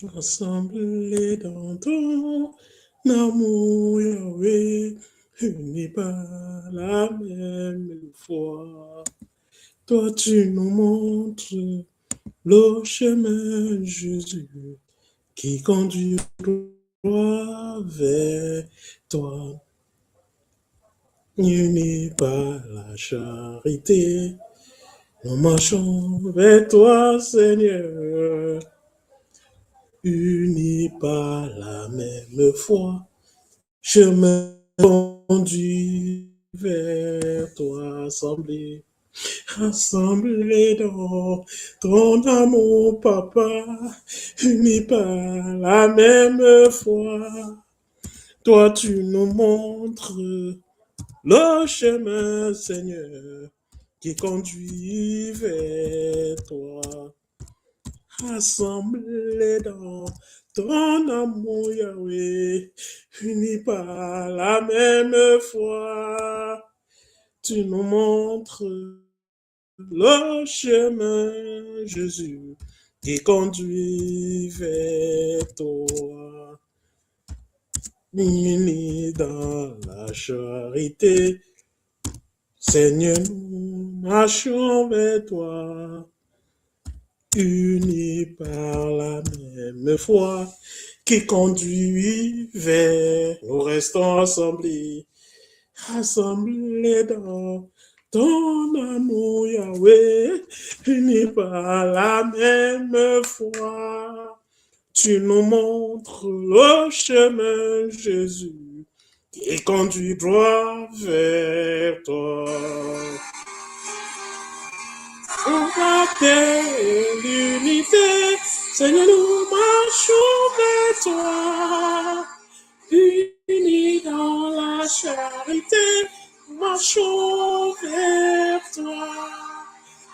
Rassemblés dans ton amour, Yahweh, unis par la même foi. Toi, tu nous montres le chemin, Jésus, qui conduit droit vers toi. Unis par la charité, nous marchons vers toi, Seigneur. Unis par la même foi, chemin conduit vers toi, assemblés dans ton amour, Papa, unis par la même foi. Toi, tu nous montres le chemin, Seigneur, qui conduit vers toi. Assemblés dans ton amour, Yahweh, unis par la même foi. Tu nous montres le chemin, Jésus, qui conduit vers toi. Unis dans la charité, Seigneur, nous marchons vers toi. Unis par la même foi qui conduit vers nous restons assemblés dans ton amour, Yahweh, unis par la même foi. Tu nous montres le chemin, Jésus, qui conduit droit vers toi. On va paix et l'unité, Seigneur, nous marchons vers toi. Unis dans la charité, nous marchons vers toi.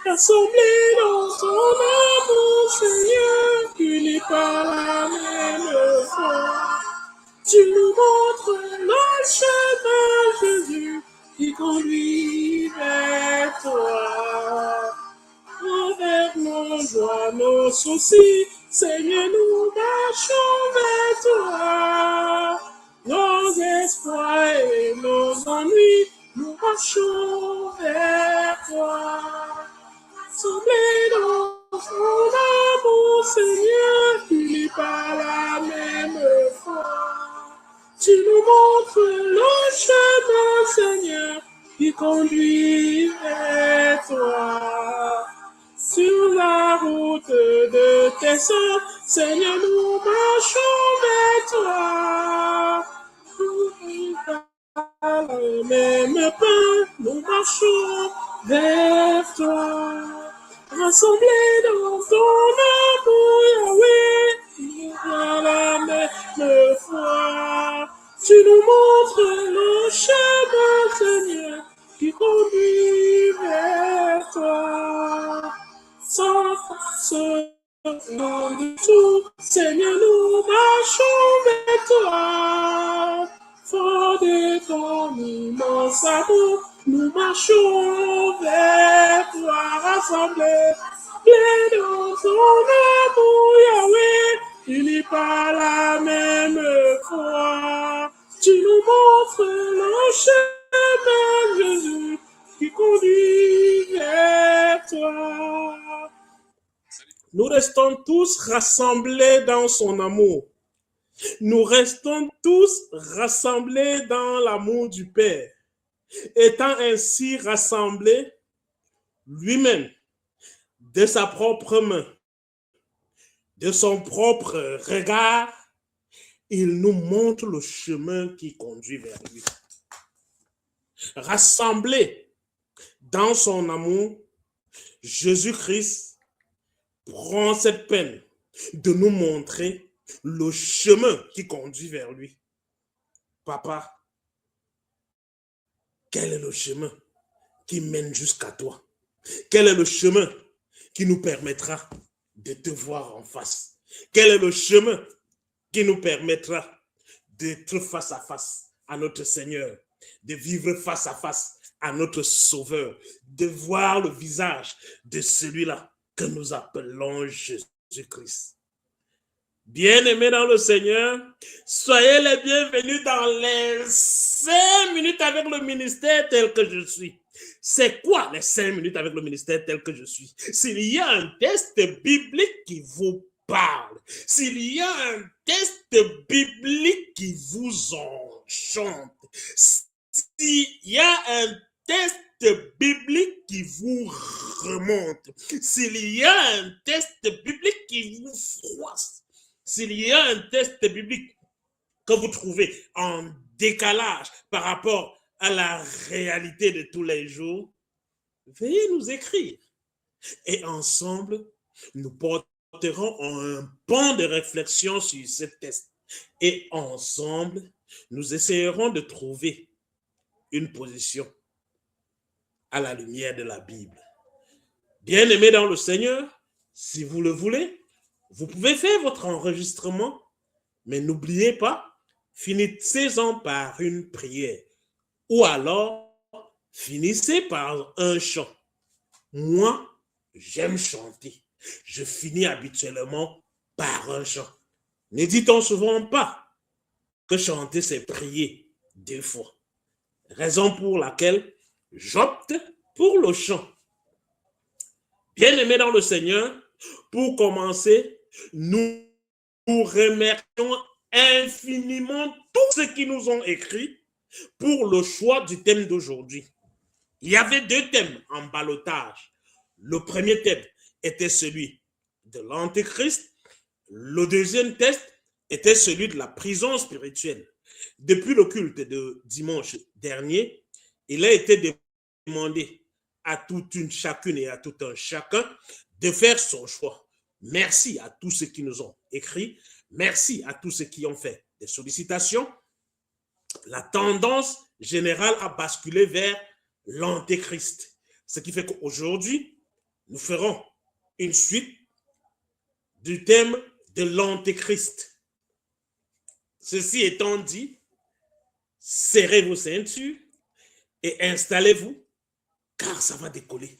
Assemblés dans ton amour, Seigneur, unis par la même foi. Tu nous montres le chemin, Jésus, qui conduit vers toi. Envers nos joies, nos soucis, Seigneur, nous marchons vers toi. Nos espoirs et nos ennuis, nous marchons vers toi. Assemblés dans ton amour, Seigneur, unis par la même foi. Tu nous montres le chemin, Seigneur, qui conduit vers toi. Sur la route de tes saints, Seigneur, nous marchons vers toi. Nous par le même pain, nous marchons vers toi. Rassemblés dans ton amour, Yahweh, par la même foi. Tu nous montres le chemin, Seigneur, qui conduit vers toi. Sans force, non du tout, Seigneur, nous marchons vers toi. Fort de ton immense amour, nous marchons vers toi, rassemblés, pleins dans ton amour, Yahweh, unis par la même foi. Tu nous montres le chemin, Jésus, qui conduit vers toi. Nous restons tous rassemblés dans son amour. Nous restons tous rassemblés dans l'amour du Père. Étant ainsi rassemblés, lui-même, de sa propre main, de son propre regard, il nous montre le chemin qui conduit vers lui. Rassemblés dans son amour, Jésus-Christ prend cette peine de nous montrer le chemin qui conduit vers lui. Papa, quel est le chemin qui mène jusqu'à toi? Quel est le chemin qui nous permettra de te voir en face? Quel est le chemin qui nous permettra d'être face à face à notre Seigneur, de vivre face à face à notre Sauveur, de voir le visage de celui-là que nous appelons Jésus-Christ? Bien-aimés dans le Seigneur, soyez les bienvenus dans les 5 minutes avec le ministère tel que je suis. C'est quoi les 5 minutes avec le ministère tel que je suis? S'il y a un texte biblique qui vous parle, s'il y a un texte biblique qui vous enchante, s'il y a un texte biblique qui vous remonte, s'il y a un texte biblique qui vous froisse, s'il y a un texte biblique que vous trouvez en décalage par rapport à la réalité de tous les jours, veuillez nous écrire. Et ensemble, nous porterons un pan de réflexion sur ce texte. Et ensemble, nous essayerons de trouver une position à la lumière de la Bible. Bien-aimés dans le Seigneur, si vous le voulez, vous pouvez faire votre enregistrement, mais n'oubliez pas, finissez-en par une prière ou alors finissez par un chant. Moi, j'aime chanter. Je finis habituellement par un chant. Ne dit-on souvent pas que chanter, c'est prier 2 fois. Raison pour laquelle j'opte pour le chant. Bien-aimés dans le Seigneur, pour commencer, nous remercions infiniment tous ceux qui nous ont écrit pour le choix du thème d'aujourd'hui. Il y avait 2 thèmes en ballottage. Le premier thème était celui de l'Antéchrist. Le deuxième test était celui de la prison spirituelle. Depuis le culte de dimanche dernier, il a été demandé à toute une chacune et à tout un chacun de faire son choix. Merci à tous ceux qui nous ont écrit. Merci à tous ceux qui ont fait des sollicitations. La tendance générale a basculé vers l'Antéchrist. Ce qui fait qu'aujourd'hui, nous ferons une suite du thème de l'Antéchrist. Ceci étant dit, serrez vos ceintures et installez-vous, car ça va décoller.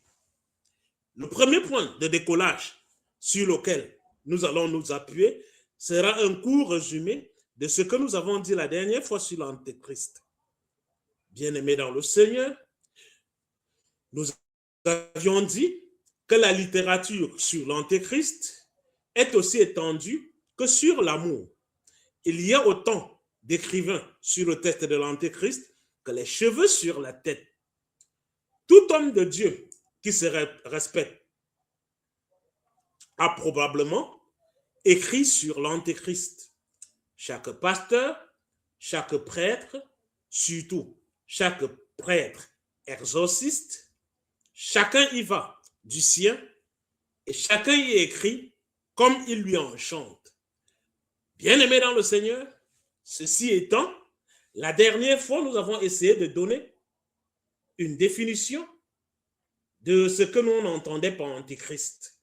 Le premier point de décollage sur lequel nous allons nous appuyer sera un court résumé de ce que nous avons dit la dernière fois sur l'Antéchrist. Bien-aimés dans le Seigneur, nous avions dit que la littérature sur l'Antéchrist est aussi étendue que sur l'amour. Il y a autant d'écrivains sur le texte de l'Antéchrist que les cheveux sur la tête. Tout homme de Dieu qui se respecte a probablement écrit sur l'Antéchrist. Chaque pasteur, chaque prêtre, surtout chaque prêtre exorciste, chacun y va du sien et chacun y écrit comme il lui enchante. Bien-aimés dans le Seigneur, ceci étant, la dernière fois, nous avons essayé de donner une définition de ce que nous entendait par Antichrist.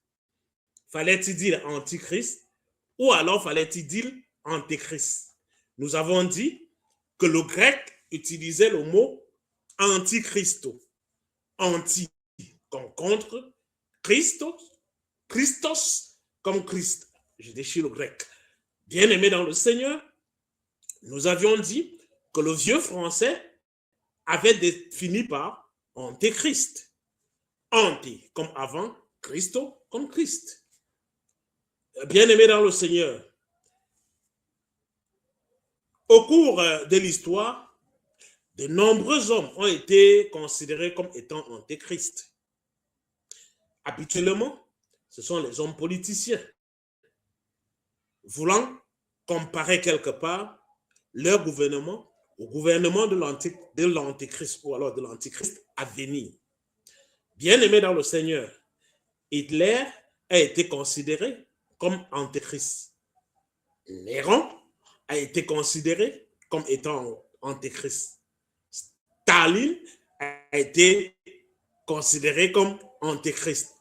Fallait-il dire Antichrist ou alors fallait-il dire Antéchrist? Nous avons dit que le grec utilisait le mot antichristo. Anti comme contre, Christos, Christos comme Christ. Je déchire le grec. Bien-aimés dans le Seigneur, nous avions dit que le vieux français avait défini par Antéchrist. Anti comme avant, Christo comme Christ. Bien-aimés dans le Seigneur, au cours de l'histoire, de nombreux hommes ont été considérés comme étant antéchrist. Habituellement, ce sont les hommes politiciens, voulant comparer quelque part leur gouvernement au gouvernement de l'antéchrist ou alors de l'antéchrist à venir. Bien-aimé dans le Seigneur, Hitler a été considéré comme antéchrist. Néron a été considéré comme étant antéchrist. Staline a été considéré comme antéchrist.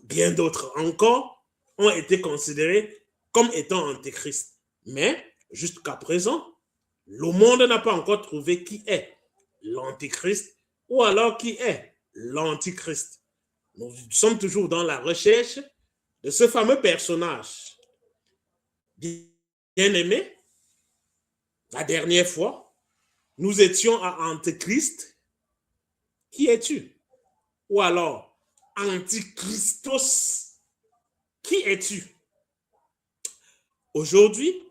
Bien d'autres encore ont été considérés comme étant antéchrist. Mais jusqu'à présent, le monde n'a pas encore trouvé qui est l'antéchrist ou alors qui est l'antichrist. Nous sommes toujours dans la recherche de ce fameux personnage. Bien-aimés, la dernière fois, nous étions à Antéchrist. Qui es-tu? Ou alors, Antichristos, qui es-tu? Aujourd'hui,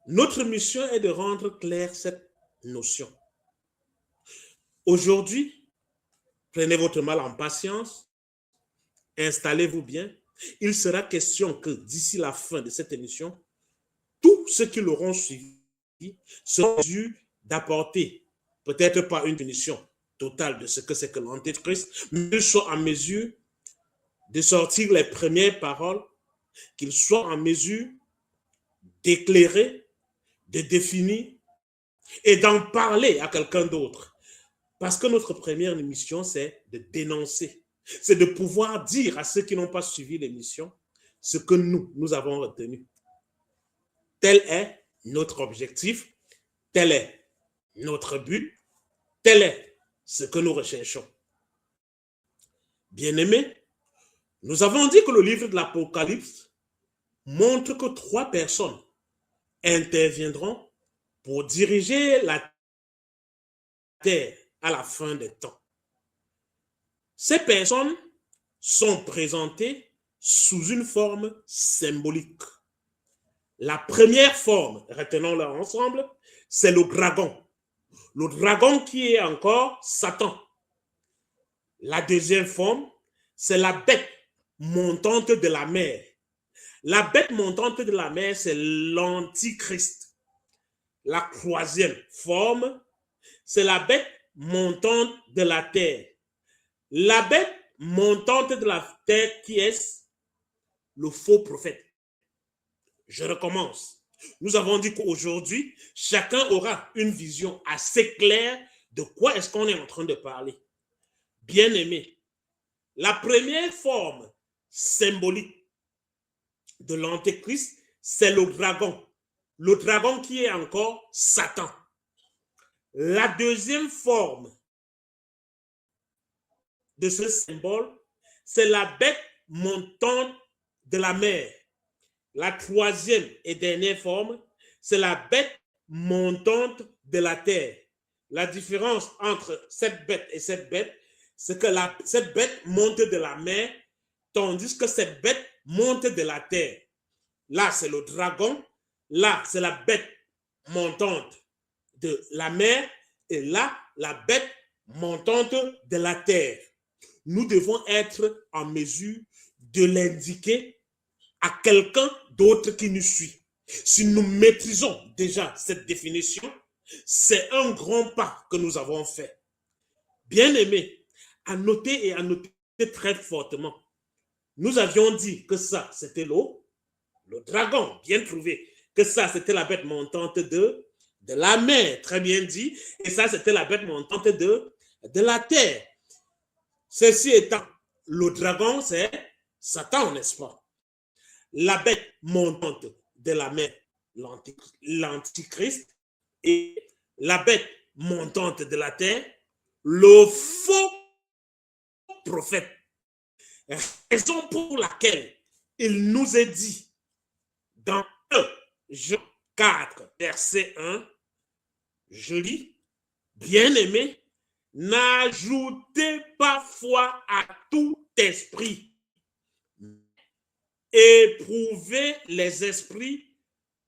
notre mission est de rendre claire cette notion. Aujourd'hui, prenez votre mal en patience, installez-vous bien. Il sera question que d'ici la fin de cette émission, tous ceux qui l'auront suivi seront dû d'apporter, peut-être pas une définition totale de ce que c'est que l'Antéchrist, mais qu'ils soient en mesure de sortir les premières paroles, qu'ils soient en mesure d'éclairer, de définir et d'en parler à quelqu'un d'autre. Parce que notre première mission, c'est de dénoncer. C'est de pouvoir dire à ceux qui n'ont pas suivi l'émission ce que nous avons retenu. Tel est notre objectif, tel est notre but, tel est ce que nous recherchons. Bien-aimés, nous avons dit que le livre de l'Apocalypse montre que 3 personnes interviendront pour diriger la terre à la fin des temps. Ces personnes sont présentées sous une forme symbolique. La première forme, retenons-la ensemble, c'est le dragon. Le dragon qui est encore Satan. La deuxième forme, c'est la bête montante de la mer. La bête montante de la mer, c'est l'Antichrist. La troisième forme, c'est la bête montante de la terre. La bête montante de la terre, qui est le faux prophète. Je recommence. Nous avons dit qu'aujourd'hui, chacun aura une vision assez claire de quoi est-ce qu'on est en train de parler. Bien-aimé, la première forme symbolique de l'Antéchrist, c'est le dragon. Le dragon qui est encore Satan. La deuxième forme de ce symbole, c'est la bête montante de la mer. La troisième et dernière forme, c'est la bête montante de la terre. La différence entre cette bête et cette bête, c'est que cette bête monte de la mer, tandis que cette bête monte de la terre. Là, c'est le dragon. Là, c'est la bête montante de la mer. Et là, la bête montante de la terre. Nous devons être en mesure de l'indiquer à quelqu'un d'autre qui nous suit. Si nous maîtrisons déjà cette définition, c'est un grand pas que nous avons fait. Bien aimé, à noter et à noter très fortement, nous avions dit que ça, c'était le dragon, bien trouvé, que ça, c'était la bête montante de la mer, très bien dit, et ça, c'était la bête montante de la terre. Ceci étant, le dragon, c'est Satan, n'est-ce pas? La bête montante de la mer, l'Antichrist, et la bête montante de la terre, le faux prophète. Raison pour laquelle il nous est dit dans 1 Jean 4, verset 1, je lis, bien-aimés, n'ajoutez pas foi à tout esprit. Éprouvez les esprits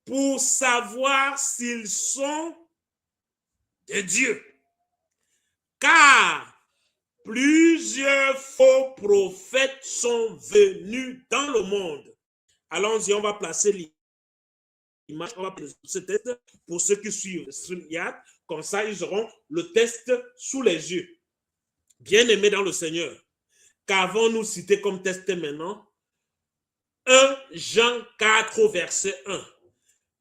pour savoir s'ils sont de Dieu. Car plusieurs faux prophètes sont venus dans le monde. Allons-y, on va placer l'image, on va placer ce test pour ceux qui suivent StreamYard. Comme ça, ils auront le test sous les yeux. Bien-aimés dans le Seigneur, qu'avons-nous cité comme test maintenant? 1 Jean 4, verset 1.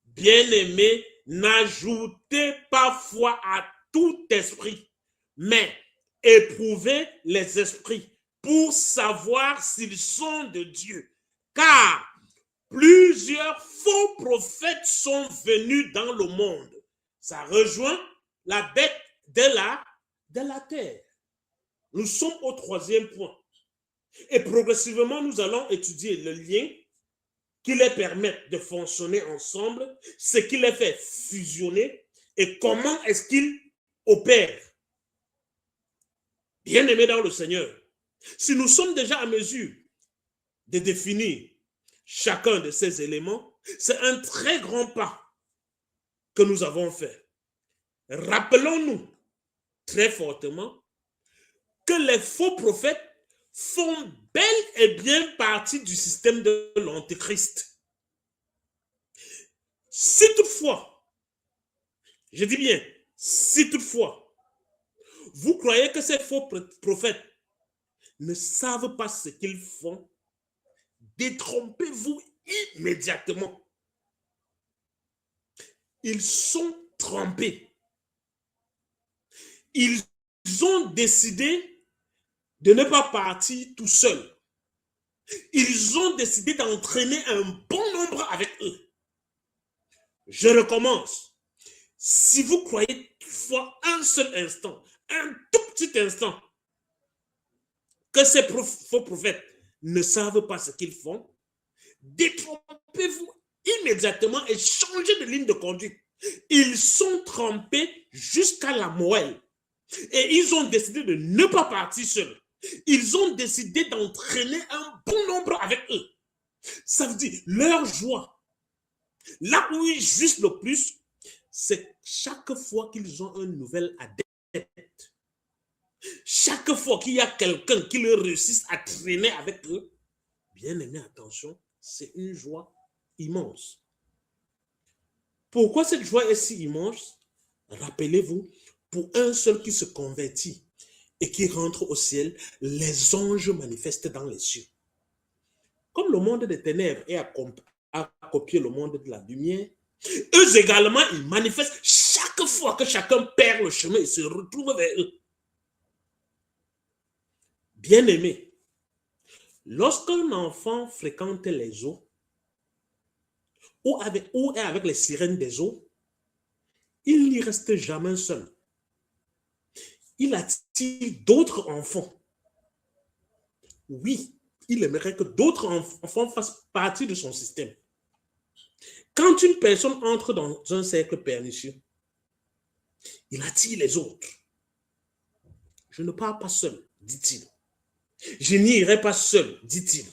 Bien-aimés, n'ajoutez pas foi à tout esprit, mais éprouvez les esprits pour savoir s'ils sont de Dieu. Car plusieurs faux prophètes sont venus dans le monde. Ça rejoint la bête de la terre. Nous sommes au 3e point. Et progressivement, nous allons étudier le lien qui les permettent de fonctionner ensemble, ce qui les fait fusionner et comment est-ce qu'ils opèrent. Bien-aimés dans le Seigneur, si nous sommes déjà à mesure de définir chacun de ces éléments, c'est un très grand pas que nous avons fait. Rappelons-nous très fortement que les faux prophètes font bel et bien partie du système de l'Antéchrist. Si toutefois, je dis bien, si toutefois, vous croyez que ces faux prophètes ne savent pas ce qu'ils font, détrompez-vous immédiatement. Ils sont trompés. Ils ont décidé de ne pas partir tout seuls. Ils ont décidé d'entraîner un bon nombre avec eux. Je recommence. Si vous croyez toutefois un seul instant, un tout petit instant, que ces faux prophètes ne savent pas ce qu'ils font, détrompez-vous immédiatement et changez de ligne de conduite. Ils sont trempés jusqu'à la moelle et ils ont décidé de ne pas partir seuls. Ils ont décidé d'entraîner un bon nombre avec eux. Ça veut dire leur joie. Là où ils jouissent le plus, c'est chaque fois qu'ils ont un nouvel adepte. Chaque fois qu'il y a quelqu'un qui leur réussisse à traîner avec eux, bien aimé, attention, c'est une joie immense. Pourquoi cette joie est si immense? Rappelez-vous, pour un seul qui se convertit et qui rentre au ciel, les anges manifestent dans les cieux. Comme le monde des ténèbres est à copier le monde de la lumière, eux également, ils manifestent chaque fois que chacun perd le chemin et se retrouve vers eux. Bien-aimé, lorsqu'un enfant fréquente les eaux, ou est avec les sirènes des eaux, il n'y reste jamais seul. Il attire d'autres enfants. Oui, il aimerait que d'autres enfants fassent partie de son système. Quand une personne entre dans un cercle pernicieux, il attire les autres. Je ne pars pas seul, dit-il. Je n'irai pas seul, dit-il.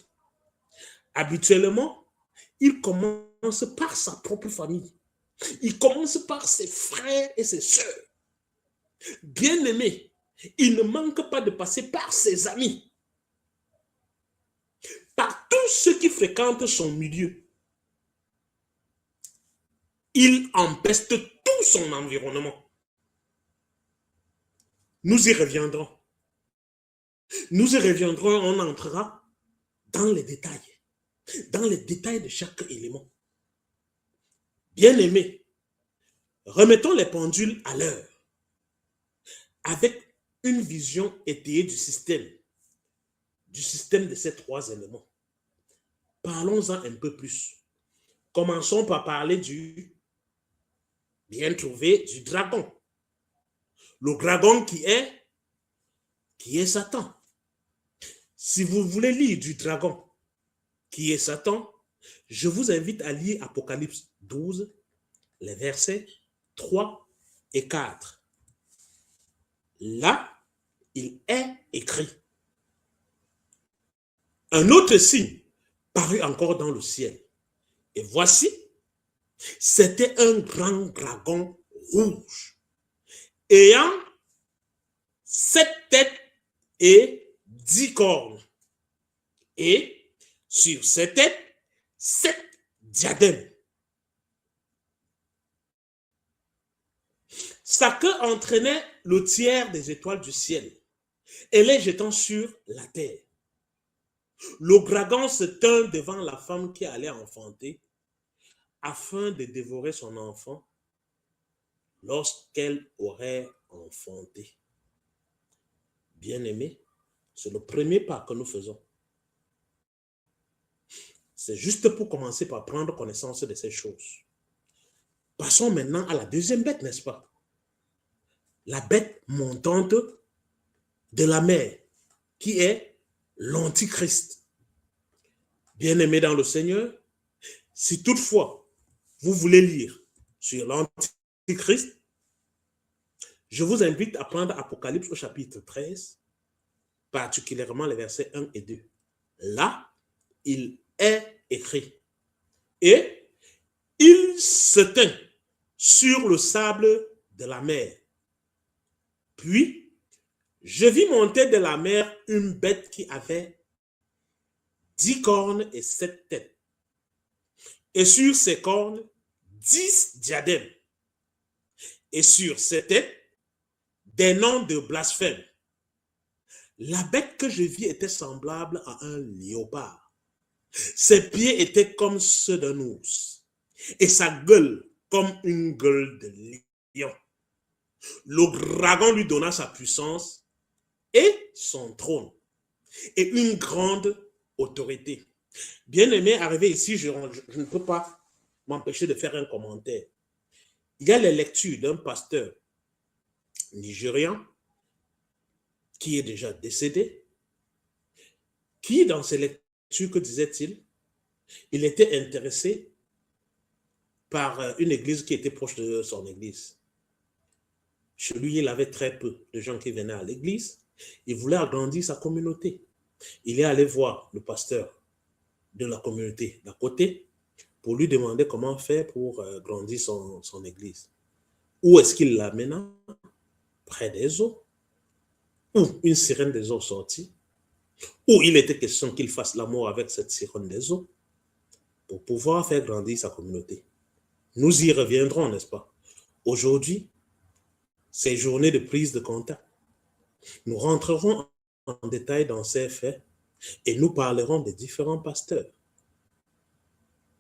Habituellement, il commence par sa propre famille. Il commence par ses frères et ses sœurs. Bien-aimé, il ne manque pas de passer par ses amis, par tous ceux qui fréquentent son milieu. Il empeste tout son environnement. Nous y reviendrons. Nous y reviendrons, on entrera dans les détails de chaque élément. Bien-aimé, remettons les pendules à l'heure avec une vision étayée du système de ces trois éléments. Parlons-en un peu plus. Commençons par parler du bien trouvé du dragon. Le dragon qui est Satan. Si vous voulez lire du dragon qui est Satan, je vous invite à lire Apocalypse 12, les versets 3 et 4. Là, il est écrit: un autre signe parut encore dans le ciel. Et voici, c'était un grand dragon rouge, ayant 7 têtes et 10 cornes. Et sur ses têtes, 7 diadèmes. Sa queue entraînait le tiers des étoiles du ciel et les jetant sur la terre. Le dragon se tint devant la femme qui allait enfanter afin de dévorer son enfant lorsqu'elle aurait enfanté. Bien-aimé, c'est le premier pas que nous faisons. C'est juste pour commencer par prendre connaissance de ces choses. Passons maintenant à la deuxième bête, n'est-ce pas? La bête montante de la mer, qui est l'Antichrist. Bien-aimé dans le Seigneur, Si toutefois, vous voulez lire sur l'Antichrist, je vous invite à prendre Apocalypse au chapitre 13, particulièrement les versets 1 et 2. Là, il est écrit. Et il se tint sur le sable de la mer. Puis, je vis monter de la mer une bête qui avait 10 cornes et 7 têtes. Et sur ses cornes, 10 diadèmes. Et sur ses têtes, des noms de blasphème. La bête que je vis était semblable à un léopard. Ses pieds étaient comme ceux d'un ours. Et sa gueule comme une gueule de lion. Le dragon lui donna sa puissance et son trône et une grande autorité. Bien-aimé, arrivé ici, je ne peux pas m'empêcher de faire un commentaire. Il y a les lectures d'un pasteur nigérian qui est déjà décédé, qui, dans ses lectures, que disait-il? Il était intéressé par une église qui était proche de son église. Chez lui, il avait très peu de gens qui venaient à l'église. Il voulait agrandir sa communauté. Il est allé voir le pasteur de la communauté d'à côté pour lui demander comment faire pour grandir son église. Où est-ce qu'il l'amena? Près des eaux. Où une sirène des eaux sortit. Où il était question qu'il fasse l'amour avec cette sirène des eaux pour pouvoir faire grandir sa communauté. Nous y reviendrons, n'est-ce pas? Aujourd'hui, ces journées de prise de contact. Nous rentrerons en détail dans ces faits et nous parlerons des différents pasteurs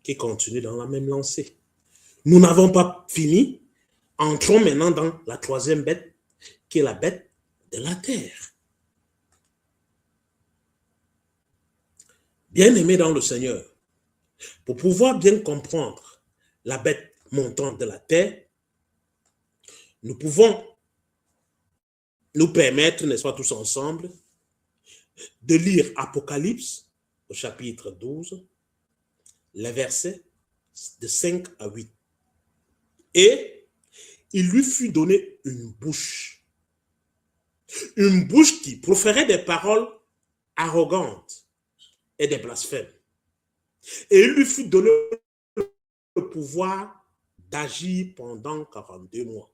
qui continuent dans la même lancée. Nous n'avons pas fini. Entrons maintenant dans la troisième bête, qui est la bête de la terre. Bien-aimés dans le Seigneur, pour pouvoir bien comprendre la bête montante de la terre, nous pouvons nous permettre, n'est-ce pas, tous ensemble, de lire Apocalypse au chapitre 12, les versets de 5 à 8. Et il lui fut donné une bouche qui proférait des paroles arrogantes et des blasphèmes. Et il lui fut donné le pouvoir d'agir pendant 42 mois.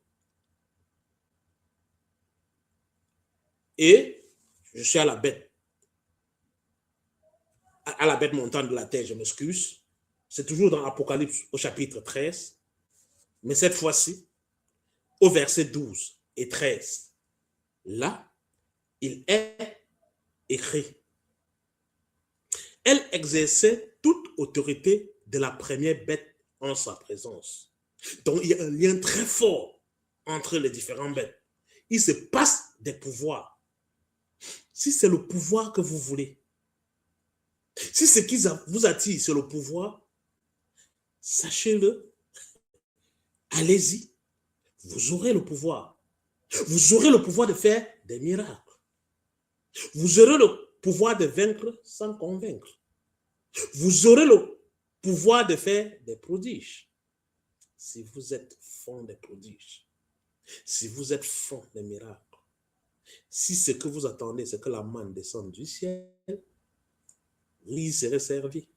Et je suis à la bête montante de la terre, je m'excuse. C'est toujours dans Apocalypse au chapitre 13, mais cette fois-ci, au verset 12 et 13. Là, il est écrit. Elle exerçait toute autorité de la première bête en sa présence. Donc, il y a un lien très fort entre les différentes bêtes. Il se passe des pouvoirs. Si c'est le pouvoir que vous voulez, si ce qui vous attire, c'est le pouvoir, sachez-le, allez-y, vous aurez le pouvoir. Vous aurez le pouvoir de faire des miracles. Vous aurez le pouvoir de vaincre sans convaincre. Vous aurez le pouvoir de faire des prodiges. Si vous êtes fond des prodiges, si vous êtes fond des miracles, si ce que vous attendez, c'est que la manne descende du ciel, vous y serez servi.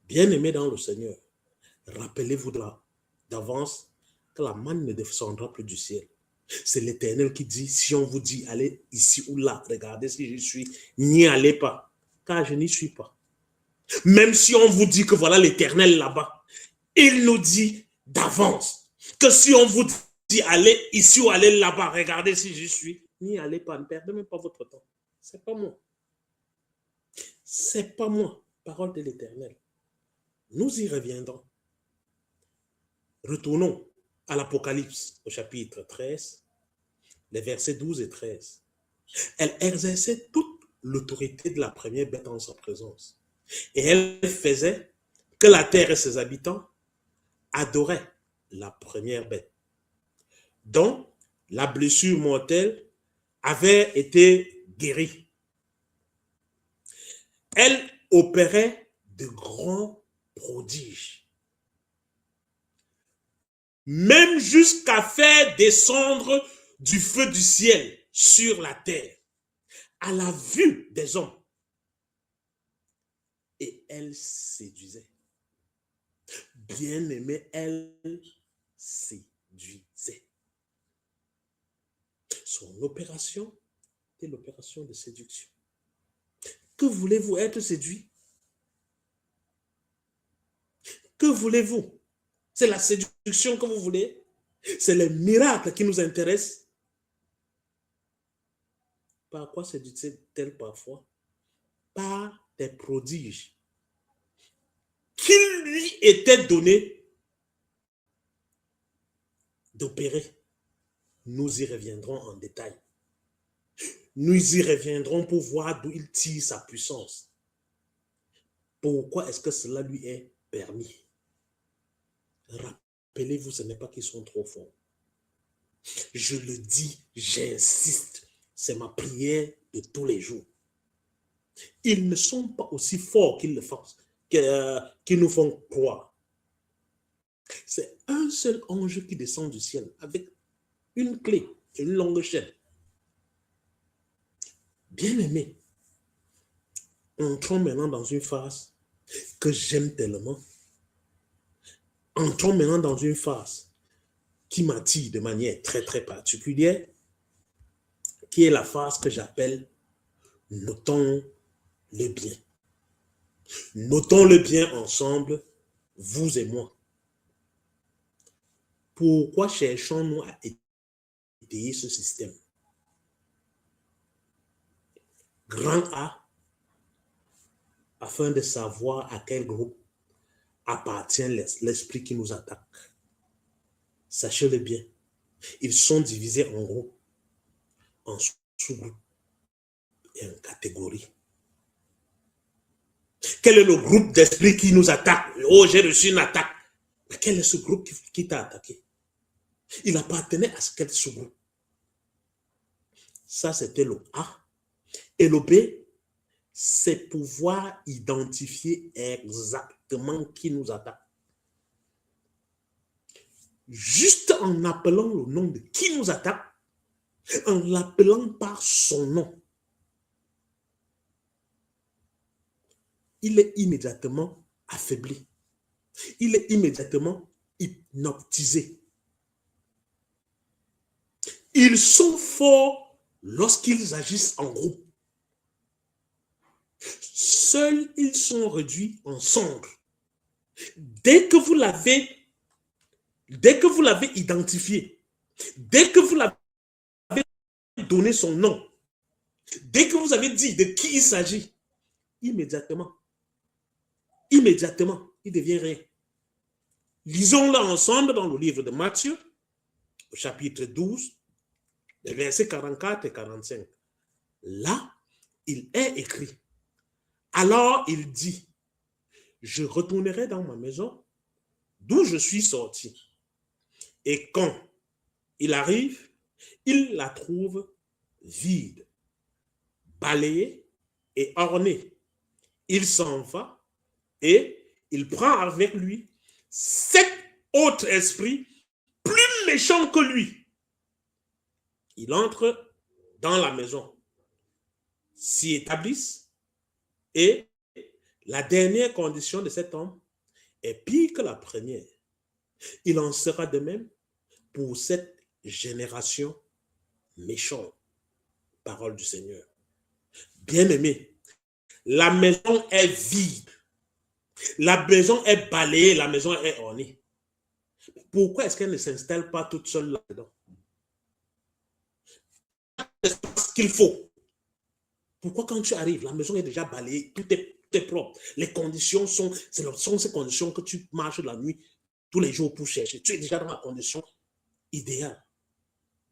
Bien-aimés dans le Seigneur, rappelez-vous d'avance que la manne ne descendra plus du ciel. C'est l'Éternel qui dit, si on vous dit, allez ici ou là, regardez si je suis, n'y allez pas, car je n'y suis pas. Même si on vous dit que voilà l'Éternel là-bas, il nous dit d'avance que si on vous dit, allez ici ou allez là-bas, regardez si je suis, n'y allez pas, ne perdez même pas votre temps. C'est pas moi. C'est pas moi, parole de l'Éternel. Nous y reviendrons. Retournons à l'Apocalypse au chapitre 13, les versets 12 et 13. Elle exerçait toute l'autorité de la première bête en sa présence. Et elle faisait que la terre et ses habitants adoraient la première bête, dont la blessure mortelle avait été guérie. Elle opérait de grands prodiges. Même jusqu'à faire descendre du feu du ciel sur la terre, à la vue des hommes. Et elle séduisait. Bien-aimée, elle séduisait. Son opération était l'opération de séduction. Que voulez-vous être séduit? Que voulez-vous? C'est la séduction que vous voulez? C'est les miracles qui nous intéressent? Par quoi séduisait-elle parfois? Par des prodiges qui lui étaient donnés d'opérer. Nous y reviendrons en détail. Nous y reviendrons pour voir d'où il tire sa puissance. Pourquoi est-ce que cela lui est permis? Rappelez-vous, ce n'est pas qu'ils sont trop forts. Je le dis, j'insiste, c'est ma prière de tous les jours. Ils ne sont pas aussi forts qu'ils le font, qu'ils nous font croire. C'est un seul ange qui descend du ciel avec une clé et une longue chaîne. Bien-aimé, entrons maintenant dans une phase que j'aime tellement. Entrons maintenant dans une phase qui m'attire de manière très, très particulière, qui est la phase que j'appelle « Notons le bien ». Notons le bien ensemble, vous et moi. Pourquoi cherchons-nous à étayer ce système? Grand A, afin de savoir à quel groupe appartient l'esprit qui nous attaque. Sachez-le bien, ils sont divisés en groupes, en sous-groupes et en catégories. Quel est le groupe d'esprit qui nous attaque? Oh, j'ai reçu une attaque. Mais quel est ce groupe qui t'a attaqué? Il appartenait à quel sous-groupe? Ça, c'était le A. Et le B, c'est pouvoir identifier exactement qui nous attaque. Juste en appelant le nom de qui nous attaque, en l'appelant par son nom, il est immédiatement affaibli. Il est immédiatement hypnotisé. Ils sont forts lorsqu'ils agissent en groupe. Seuls, ils sont réduits en cendres. Dès que vous l'avez identifié, dès que vous l'avez donné son nom, dès que vous avez dit de qui il s'agit, immédiatement, il devient rien. Lisons-le ensemble dans le livre de Matthieu, au chapitre 12, les versets 44 et 45. Là, il est écrit, alors il dit, je retournerai dans ma maison d'où je suis sorti. Et quand il arrive, il la trouve vide, balayée et ornée. Il s'en va et il prend avec lui 7 autres esprits plus méchants que lui. Il entre dans la maison, s'y établissent et la dernière condition de cet homme est pire que la première. Il en sera de même pour cette génération méchante. Parole du Seigneur. Bien-aimé, la maison est vide. La maison est balayée, la maison est ornée. Pourquoi est-ce qu'elle ne s'installe pas toute seule là-dedans? C'est ce qu'il faut. Pourquoi quand tu arrives, la maison est déjà balayée, tout est propre. Les conditions sont ces conditions que tu marches la nuit tous les jours pour chercher. Tu es déjà dans la condition idéale.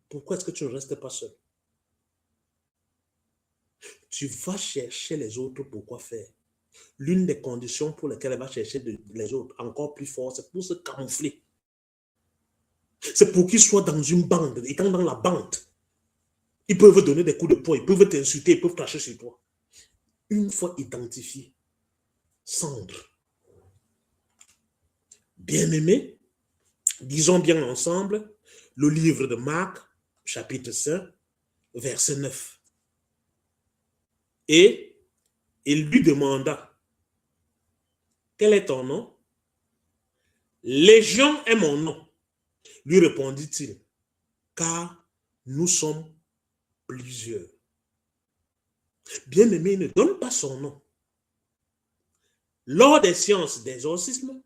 Pourquoi est-ce que tu ne restes pas seul? Tu vas chercher les autres pour quoi faire? L'une des conditions pour lesquelles elle va chercher les autres encore plus fort, c'est pour se camoufler. C'est pour qu'ils soient dans une bande. Et quand dans la bande, ils peuvent donner des coups de poing, ils peuvent t'insulter, ils peuvent cracher sur toi. Une fois identifié, cendre. Bien-aimés, disons bien ensemble le livre de Marc, chapitre 5, verset 9. Et il lui demanda, quel est ton nom? Légion est mon nom, lui répondit-il, car nous sommes plusieurs. Bien-aimé, il ne donne pas son nom. Lors des séances d'exorcisme,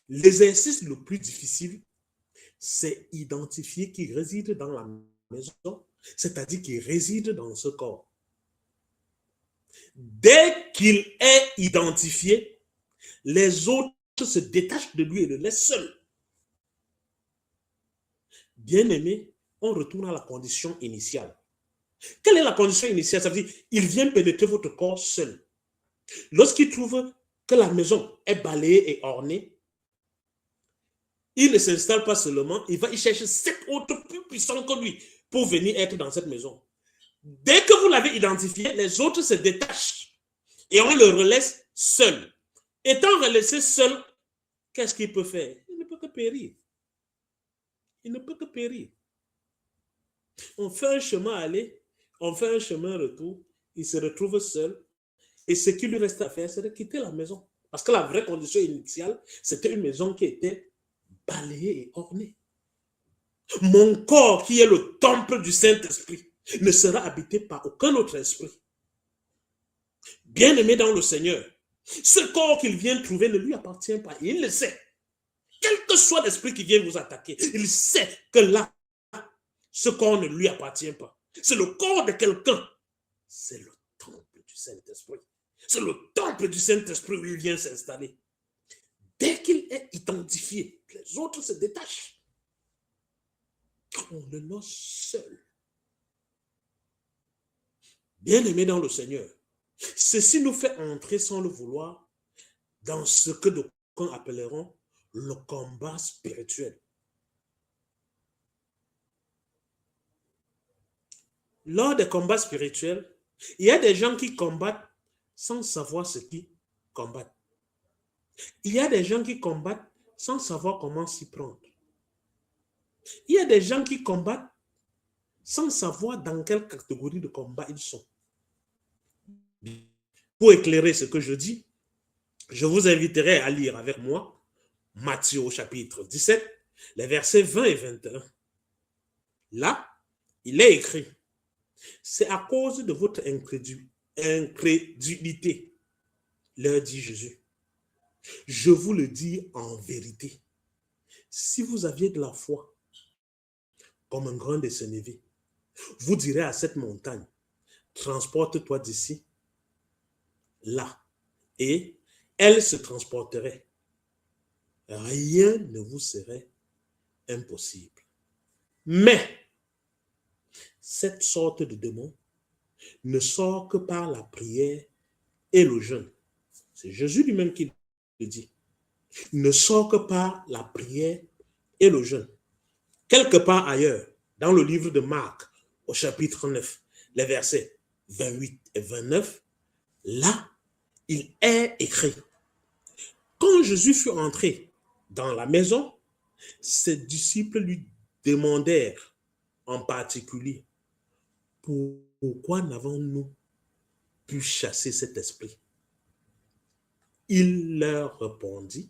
l'exercice le plus difficile, c'est identifier qui réside dans la maison, c'est-à-dire qui réside dans ce corps. Dès qu'il est identifié, les autres se détachent de lui et le laissent seul. Bien-aimé, on retourne à la condition initiale. Quelle est la condition initiale? Ça veut dire il vient pénétrer votre corps seul. Lorsqu'il trouve que la maison est balayée et ornée, il ne s'installe pas seulement, il cherche 7 autres plus puissants que lui pour venir être dans cette maison. Dès que vous l'avez identifié, les autres se détachent et on le relaisse seul. Étant relaissé seul, qu'est-ce qu'il peut faire? Il ne peut que périr. Il ne peut que périr. On fait un chemin aller, on fait un chemin retour, il se retrouve seul et ce qu'il lui reste à faire, c'est de quitter la maison. Parce que la vraie condition initiale, c'était une maison qui était balayée et ornée. Mon corps, qui est le temple du Saint-Esprit, ne sera habité par aucun autre esprit. Bien-aimé dans le Seigneur, ce corps qu'il vient trouver ne lui appartient pas. Il le sait. Quel que soit l'esprit qui vient vous attaquer, il sait que là, ce corps ne lui appartient pas. C'est le corps de quelqu'un. C'est le temple du Saint-Esprit. C'est le temple du Saint-Esprit où il vient s'installer. Dès qu'il est identifié, les autres se détachent. On le laisse seul. Bien-aimé dans le Seigneur, ceci nous fait entrer sans le vouloir dans ce que d'aucuns appelleront le combat spirituel. Lors des combats spirituels, il y a des gens qui combattent sans savoir ce qu'ils combattent. Il y a des gens qui combattent sans savoir comment s'y prendre. Il y a des gens qui combattent sans savoir dans quelle catégorie de combat ils sont. Pour éclairer ce que je dis, je vous inviterai à lire avec moi Matthieu au chapitre 17, les versets 20 et 21. Là, il est écrit, c'est à cause de votre incrédulité, leur dit Jésus. Je vous le dis en vérité, si vous aviez de la foi, comme un grain de sénévé, vous direz à cette montagne, transporte-toi d'ici, là, et elle se transporterait. Rien ne vous serait impossible. Mais cette sorte de démon ne sort que par la prière et le jeûne. C'est Jésus lui-même qui le dit. Ne sort que par la prière et le jeûne. Quelque part ailleurs, dans le livre de Marc, au chapitre 9, les versets 28 et 29, là, il est écrit. Quand Jésus fut entré dans la maison, ses disciples lui demandèrent en particulier, pourquoi n'avons-nous pu chasser cet esprit? Il leur répondit,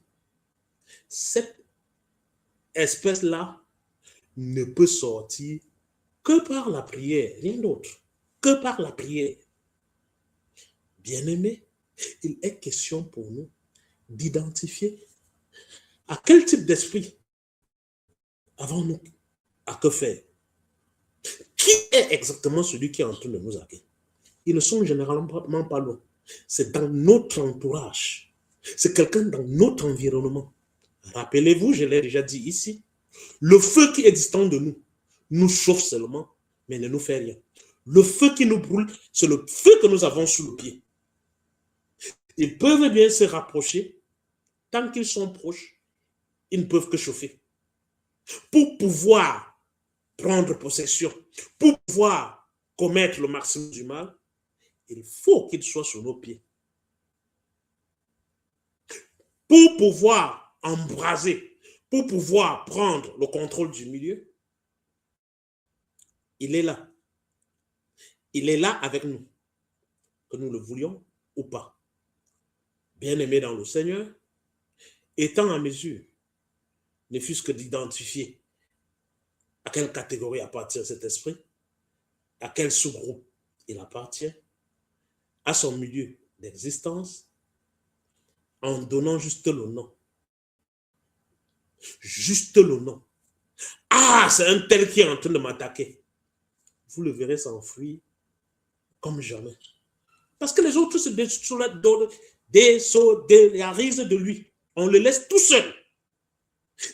cette espèce-là ne peut sortir que par la prière, rien d'autre, que par la prière. Bien-aimés, il est question pour nous d'identifier à quel type d'esprit avons-nous à que faire. Qui est exactement celui qui est en train de nous attaquer? Ils ne sont généralement pas loin. C'est dans notre entourage. C'est quelqu'un dans notre environnement. Rappelez-vous, je l'ai déjà dit ici, le feu qui est distant de nous, nous chauffe seulement, mais ne nous fait rien. Le feu qui nous brûle, c'est le feu que nous avons sous le pied. Ils peuvent bien se rapprocher. Tant qu'ils sont proches, ils ne peuvent que chauffer. Pour pouvoir prendre possession, pour pouvoir commettre le maximum du mal, il faut qu'ils soient sur nos pieds. Pour pouvoir embrasé pour pouvoir prendre le contrôle du milieu, il est là. Il est là avec nous, que nous le voulions ou pas. Bien-aimés dans le Seigneur, étant en mesure, ne fût-ce que d'identifier à quelle catégorie appartient cet esprit, à quel sous-groupe il appartient, à son milieu d'existence, en donnant juste le nom. Juste le nom. Ah, c'est un tel qui est en train de m'attaquer. Vous le verrez s'enfuir comme jamais. Parce que les autres se désolidarisent de lui. On le laisse tout seul.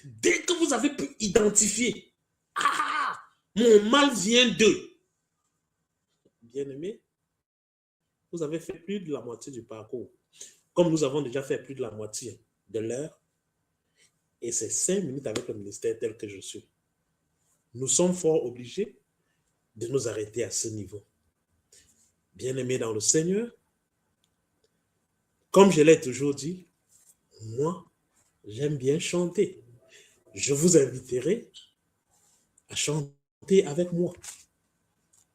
Dès que vous avez pu identifier, ah, mon mal vient d'eux. Bien-aimé, vous avez fait plus de la moitié du parcours. Comme nous avons déjà fait plus de la moitié de l'heure, et c'est 5 minutes avec le ministère tel que je suis. Nous sommes fort obligés de nous arrêter à ce niveau. Bien-aimés dans le Seigneur, comme je l'ai toujours dit, moi, j'aime bien chanter. Je vous inviterai à chanter avec moi.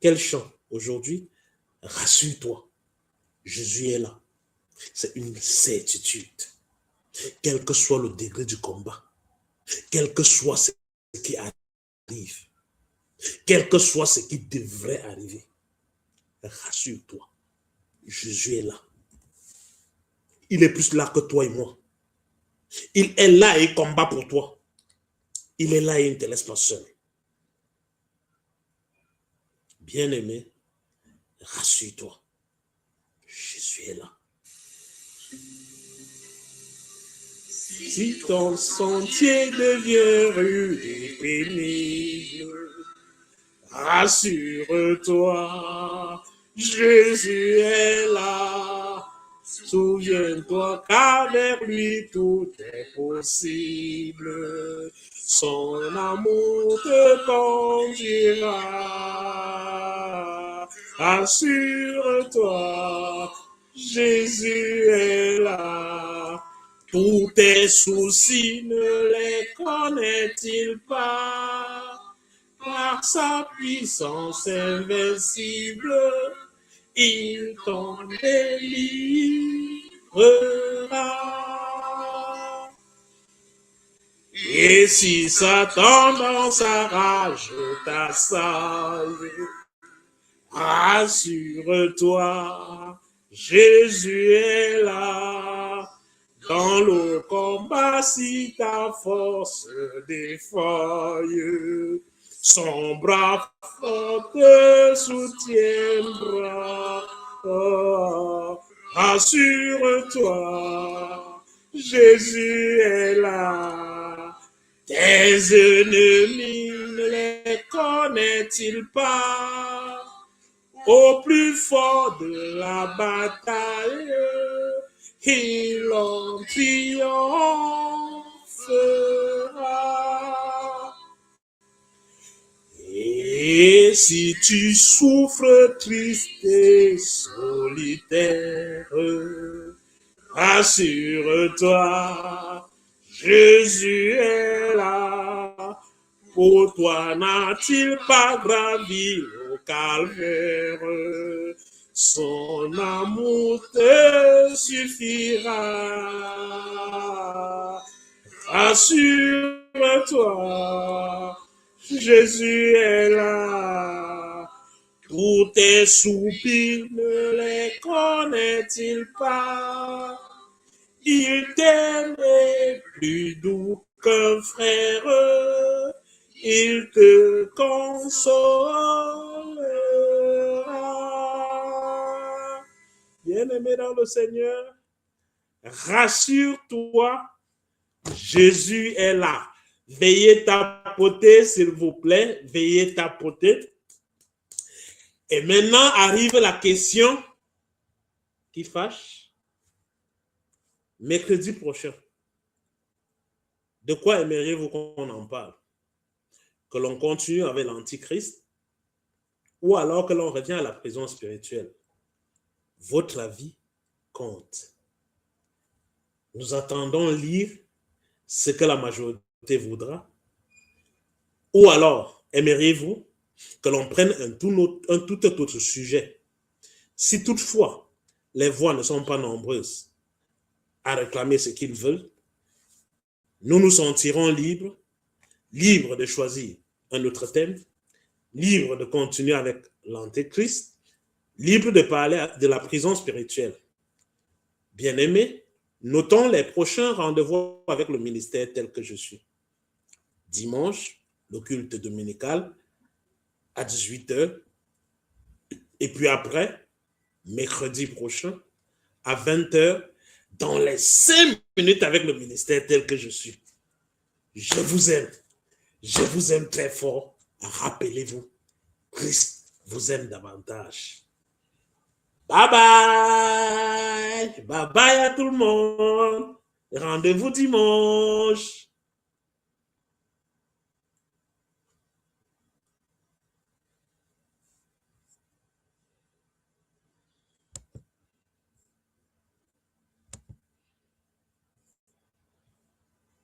Quel chant aujourd'hui? Rassure-toi, Jésus est là. C'est une certitude. Quel que soit le degré du combat, quel que soit ce qui arrive, quel que soit ce qui devrait arriver, rassure-toi, Jésus est là. Il est plus là que toi et moi. Il est là et il combat pour toi. Il est là et il ne te laisse pas seul. Bien-aimé, rassure-toi, Jésus est là. Si ton sentier devient rude et pénible, rassure-toi, Jésus est là. Souviens-toi qu'avec lui tout est possible. Son amour te conduira. Rassure-toi, Jésus est là. Tous tes soucis ne les connaît-il pas? Par sa puissance invincible, il t'en délivrera. Et si Satan dans sa rage t'assaille, rassure-toi, Jésus est là. Dans le combat, si ta force défaille, son bras fort te soutiendra. Oh, rassure-toi, Jésus est là. Tes ennemis ne les connaît-il pas? Au plus fort de la bataille, il en triomphera. Et si tu souffres triste et solitaire, rassure-toi, Jésus est là. Pour toi n'a-t-il pas gravi le calvaire? Son amour te suffira. Rassure-toi, Jésus est là. Tous tes soupirs ne les connaît-il pas? Il t'aime plus doux qu'un frère. Il te consolera. Bien-aimé dans le Seigneur, rassure-toi, Jésus est là. Veuillez tapoter, s'il vous plaît. Veuillez tapoter. Et maintenant arrive la question qui fâche. Mercredi prochain, de quoi aimeriez-vous qu'on en parle? Que l'on continue avec l'Antichrist ou alors que l'on revient à la prison spirituelle? Votre avis compte. Nous attendons lire ce que la majorité voudra? Ou alors, aimeriez-vous que l'on prenne un tout autre sujet? Si toutefois, les voix ne sont pas nombreuses à réclamer ce qu'ils veulent, nous nous sentirons libres, libres de choisir un autre thème, libres de continuer avec l'Antéchrist, libres de parler de la prison spirituelle. Bien-aimés, notons les prochains rendez-vous avec le ministère tel que je suis. Dimanche, le culte dominical à 18h. Et puis après, mercredi prochain, à 20h, dans les 5 minutes avec le ministère tel que je suis. Je vous aime. Je vous aime très fort. Rappelez-vous, Christ vous aime davantage. Bye bye. Bye bye à tout le monde. Rendez-vous dimanche.